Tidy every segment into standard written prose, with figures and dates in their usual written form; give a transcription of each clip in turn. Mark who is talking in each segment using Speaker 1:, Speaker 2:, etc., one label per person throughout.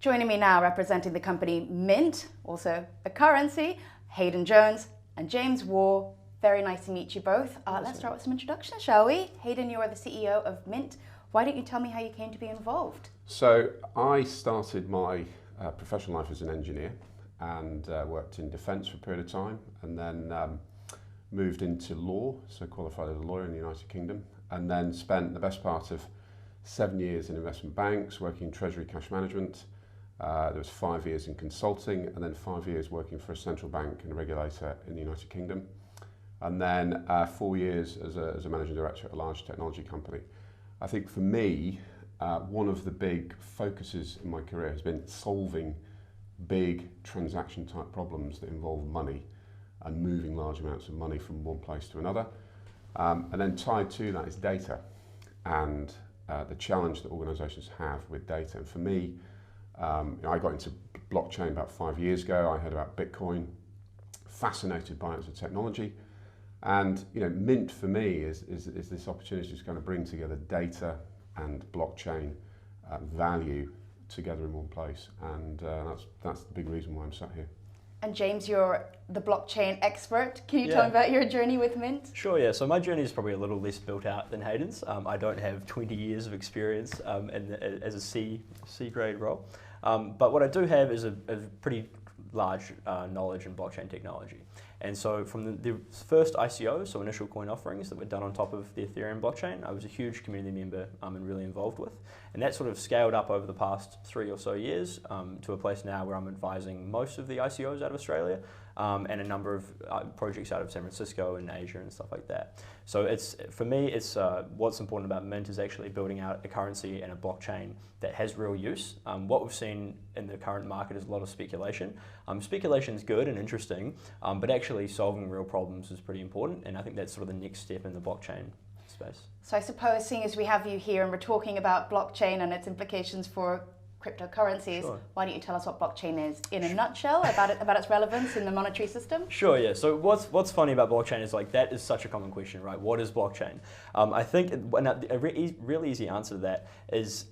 Speaker 1: Joining me now representing the company Mint, also a currency, Hayden Jones and James Waugh. Very nice to meet you both. Let's start with some introductions, shall we? Hayden, you are the CEO of Mint. Why don't you tell me how you came to be involved?
Speaker 2: So I started my professional life as an engineer and worked in defence for a period of time, and then moved into law, so qualified as a lawyer in the United Kingdom, and then spent the best part of 7 years in investment banks working in treasury cash management. There was 5 years in consulting, and then 5 years working for a central bank and a regulator in the United Kingdom, and then 4 years as a managing director at a large technology company. I think for me, one of the big focuses in my career has been solving big transaction type problems that involve money and moving large amounts of money from one place to another. And then tied to that is data and the challenge that organisations have with data. And for me, I got into blockchain about 5 years ago. I heard about Bitcoin, fascinated by it as a technology. And Mint for me is this opportunity to kind of bring together data and blockchain value together in one place. And that's the big reason why I'm sat here.
Speaker 1: And James, you're the blockchain expert. Can you tell me about your journey with Mint?
Speaker 3: Sure, yeah. So my journey is probably a little less built out than Hayden's. I don't have 20 years of experience as a C grade role. But what I do have is a pretty large knowledge in blockchain technology. And so from the first ICO, so initial coin offerings that were done on top of the Ethereum blockchain, I was a huge community member and really involved with. And that sort of scaled up over the past 3 or so years to a place now where I'm advising most of the ICOs out of Australia and a number of projects out of San Francisco and Asia and stuff like that. So for me, what's important about Mint is actually building out a currency and a blockchain that has real use. What we've seen in the current market is a lot of speculation. Speculation is good and interesting, but actually solving real problems is pretty important, and I think that's sort of the next step in the blockchain space.
Speaker 1: So I suppose, seeing as we have you here and we're talking about blockchain and its implications for cryptocurrencies, sure. Why don't you tell us what blockchain is in a nutshell, about its relevance in the monetary system? Sure,
Speaker 3: yeah. So what's funny about blockchain is that is such a common question, right? What is blockchain? I think a really easy answer to that is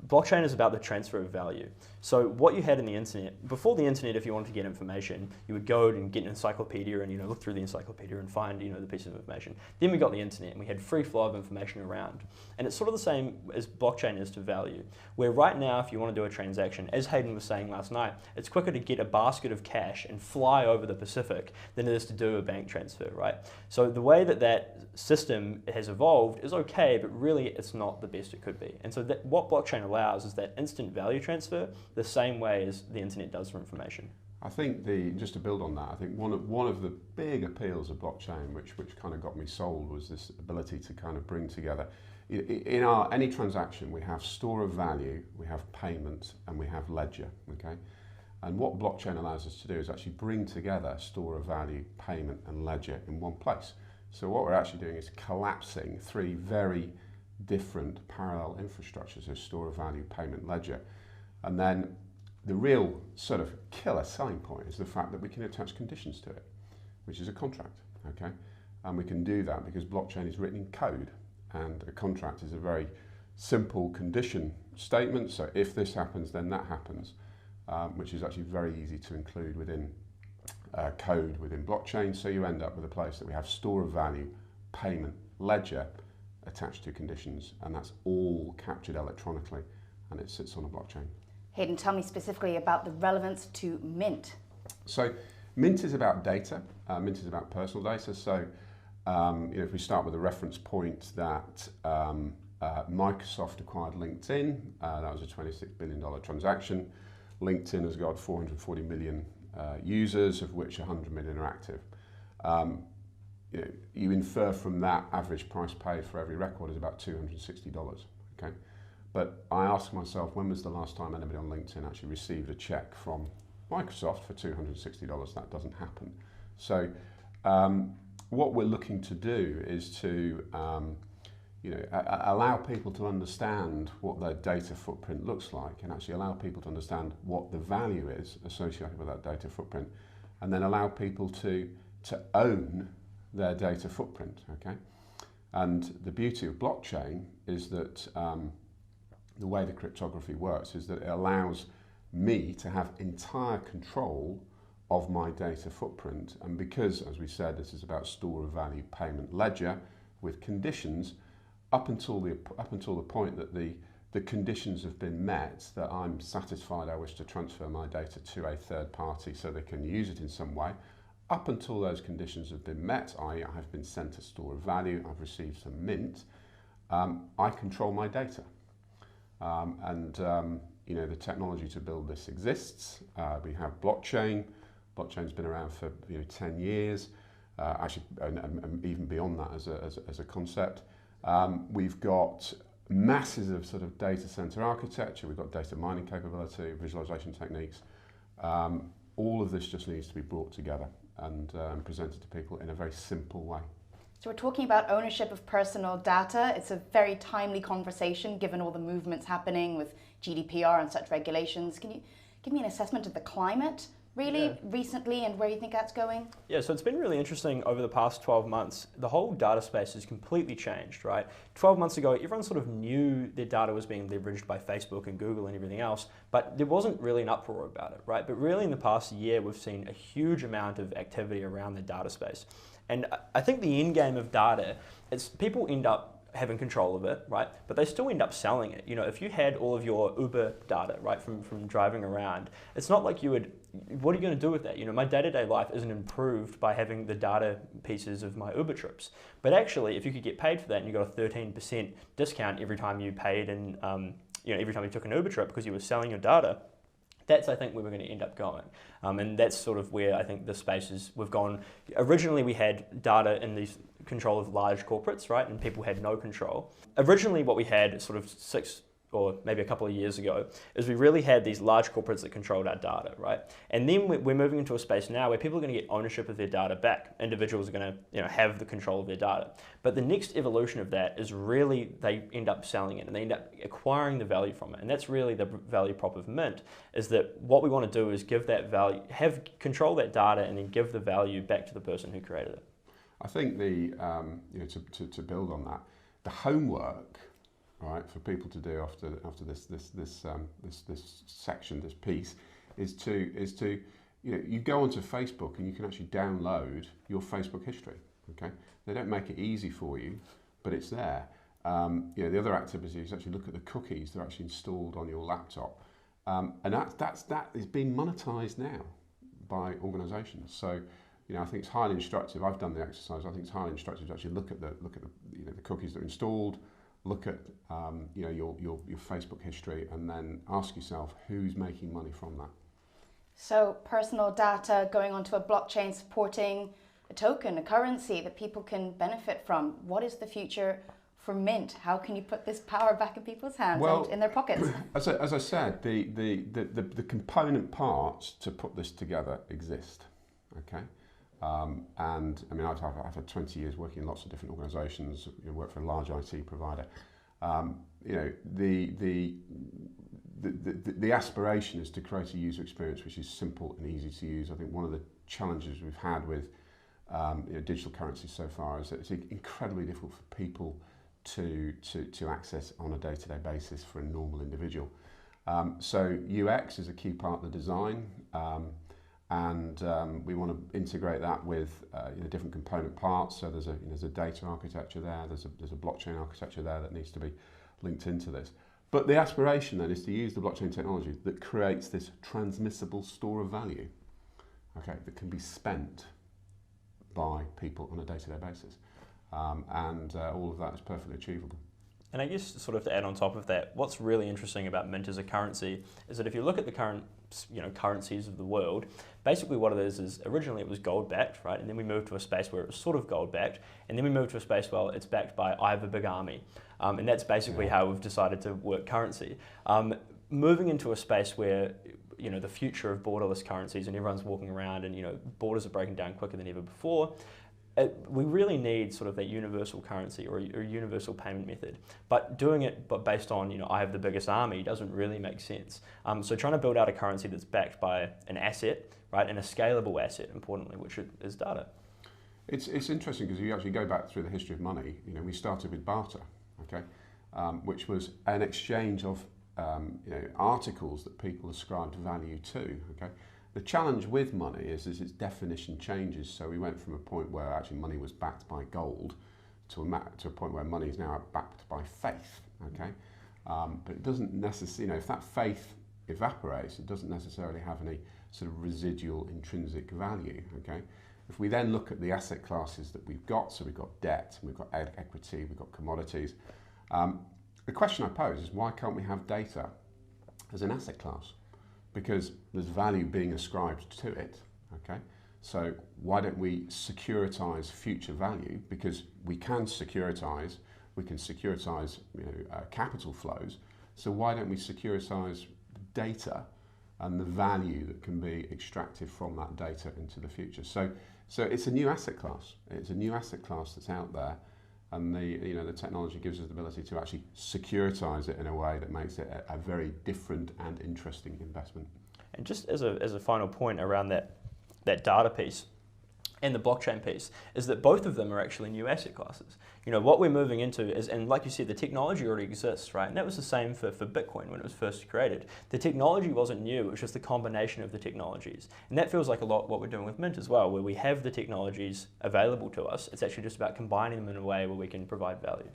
Speaker 3: blockchain is about the transfer of value. So what you had in the internet, before the internet, if you wanted to get information, you would go and get an encyclopedia and look through the encyclopedia and find the piece of information. Then we got the internet and we had free flow of information around. And it's sort of the same as blockchain is to value, where right now if you want to do a transaction, as Hayden was saying last night, it's quicker to get a basket of cash and fly over the Pacific than it is to do a bank transfer, right? So the way that system has evolved is okay, but really it's not the best it could be. And so what blockchain allows is that instant value transfer the same way as the internet does for information.
Speaker 2: I think just to build on that, I think one of the big appeals of blockchain, which kind of got me sold, was this ability to kind of bring together. In any transaction, we have store of value, we have payment, and we have ledger. Okay, and what blockchain allows us to do is actually bring together store of value, payment, and ledger in one place. So what we're actually doing is collapsing 3 very different parallel infrastructures: so store of value, payment, ledger. And then the real sort of killer selling point is the fact that we can attach conditions to it, which is a contract, okay? And we can do that because blockchain is written in code, and a contract is a very simple condition statement. So if this happens, then that happens, which is actually very easy to include within code within blockchain. So you end up with a place that we have store of value, payment, ledger attached to conditions, and that's all captured electronically, and it sits on a blockchain.
Speaker 1: Hayden, tell me specifically about the relevance to Mint.
Speaker 2: So Mint is about data. Mint is about personal data. So if we start with a reference point that Microsoft acquired LinkedIn, that was a $26 billion transaction. LinkedIn has got 440 million users, of which 100 million are active. You infer from that average price paid for every record is about $260. Okay. But I ask myself, when was the last time anybody on LinkedIn actually received a check from Microsoft for $260? That doesn't happen. So what we're looking to do is to allow people to understand what their data footprint looks like, and actually allow people to understand what the value is associated with that data footprint, and then allow people to own their data footprint, okay? And the beauty of blockchain is that the way the cryptography works is that it allows me to have entire control of my data footprint. And because, as we said, this is about store of value payment ledger with conditions, up until the point that the conditions have been met, that I'm satisfied I wish to transfer my data to a third party so they can use it in some way. Up until those conditions have been met, i.e. I have been sent a store of value, I've received some mint, I control my data. You know, the technology to build this exists. We have blockchain. Blockchain's been around for 10 years, actually, and even beyond that as a concept. We've got masses of sort of data center architecture. We've got data mining capability, visualization techniques. All of this just needs to be brought together and presented to people in a very simple way.
Speaker 1: So we're talking about ownership of personal data. It's a very timely conversation given all the movements happening with GDPR and such regulations. Can you give me an assessment of the climate really recently and where you think that's going?
Speaker 3: Yeah, so it's been really interesting over the past 12 months. The whole data space has completely changed, right? 12 months ago, everyone sort of knew their data was being leveraged by Facebook and Google and everything else, but there wasn't really an uproar about it, right? But really in the past year, we've seen a huge amount of activity around the data space. And I think the end game of data is people end up having control of it, right? But they still end up selling it. You know, if you had all of your Uber data, right, from driving around, it's not like you would, what are you going to do with that? You know, my day-to-day life isn't improved by having the data pieces of my Uber trips. But actually, if you could get paid for that and you got a 13% discount every time you paid and, every time you took an Uber trip because you were selling your data, that's, I think, where we're going to end up going. And that's sort of where I think the space is, we've gone. Originally, we had data in these control of large corporates, right? And people had no control. Originally, what we had sort of 6 or maybe a couple of years ago is we really had these large corporates that controlled our data, right? And then we're moving into a space now where people are going to get ownership of their data back. Individuals are going to have the control of their data. But the next evolution of that is really they end up selling it and they end up acquiring the value from it. And that's really the value prop of Mint, is that what we want to do is give that value, control that data and then give the value back to the person who created it.
Speaker 2: I think to build on that, the homework, right, for people to do after this section, this piece, is to you go onto Facebook and you can actually download your Facebook history. Okay, they don't make it easy for you, but it's there. The other activity is actually look at the cookies that are actually installed on your laptop, and that is being monetized now by organisations. So I think it's highly instructive. I've done the exercise. I think it's highly instructive to actually look at the cookies that are installed. Look at your Facebook history and then ask yourself who's making money from that.
Speaker 1: So personal data going onto a blockchain supporting a token, a currency that people can benefit from. What is the future for Mint? How can you put this power back in people's hands and in their pockets?
Speaker 2: As I said, the component parts to put this together exist. Okay. And I mean, I've had 20 years working in lots of different organisations. Work for a large IT provider. The aspiration is to create a user experience which is simple and easy to use. I think one of the challenges we've had with digital currency so far is that it's incredibly difficult for people to access on a day-to-day basis for a normal individual. So UX is a key part of the design. And we want to integrate that with different component parts. So there's a data architecture there. There's a blockchain architecture there that needs to be linked into this. But the aspiration then is to use the blockchain technology that creates this transmissible store of value, okay, that can be spent by people on a day-to-day basis, and all of that is perfectly achievable.
Speaker 3: And I guess sort of to add on top of that, what's really interesting about Mint as a currency is that if you look at the current currencies of the world, basically what it is originally it was gold backed, right? And then we moved to a space where it was sort of gold backed, and then we moved to a space where it's backed by I have a big army. And that's basically how we've decided to work currency. Moving into a space where the future of borderless currencies and everyone's walking around and borders are breaking down quicker than ever before, we really need sort of that universal currency or a universal payment method. But doing it based on, I have the biggest army doesn't really make sense. So trying to build out a currency that's backed by an asset, right, and a scalable asset, importantly, which is data.
Speaker 2: It's interesting because you actually go back through the history of money. We started with barter, okay, which was an exchange of articles that people ascribed value to. Okay, the challenge with money is its definition changes. So we went from a point where actually money was backed by gold to a point where money is now backed by faith. Okay, but it doesn't necessarily, if that faith evaporates, it doesn't necessarily have any sort of residual intrinsic value. Okay, if we then look at the asset classes that we've got, so we've got debt, we've got equity, we've got commodities. The question I pose is, why can't we have data as an asset class? Because there's value being ascribed to it. Okay, so why don't we securitize future value? Because we can securitize capital flows. So why don't we securitize data and the value that can be extracted from that data into the future? So it's a new asset class. It's a new asset class that's out there, and the technology gives us the ability to actually securitize it in a way that makes it a very different and interesting investment.
Speaker 3: And just as a final point around that data piece and the blockchain piece, is that both of them are actually new asset classes. What we're moving into is, and like you said, the technology already exists, right? And that was the same for Bitcoin when it was first created. The technology wasn't new, it was just the combination of the technologies. And that feels like a lot what we're doing with Mint as well, where we have the technologies available to us. It's actually just about combining them in a way where we can provide value.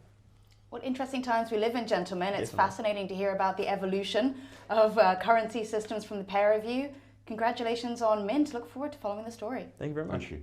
Speaker 1: What interesting times we live in, gentlemen. It's
Speaker 3: Definitely.
Speaker 1: fascinating to hear about the evolution of currency systems from the pair of you. Congratulations on Mint. Look forward to following the story.
Speaker 3: Thank you very much.
Speaker 2: Thank you.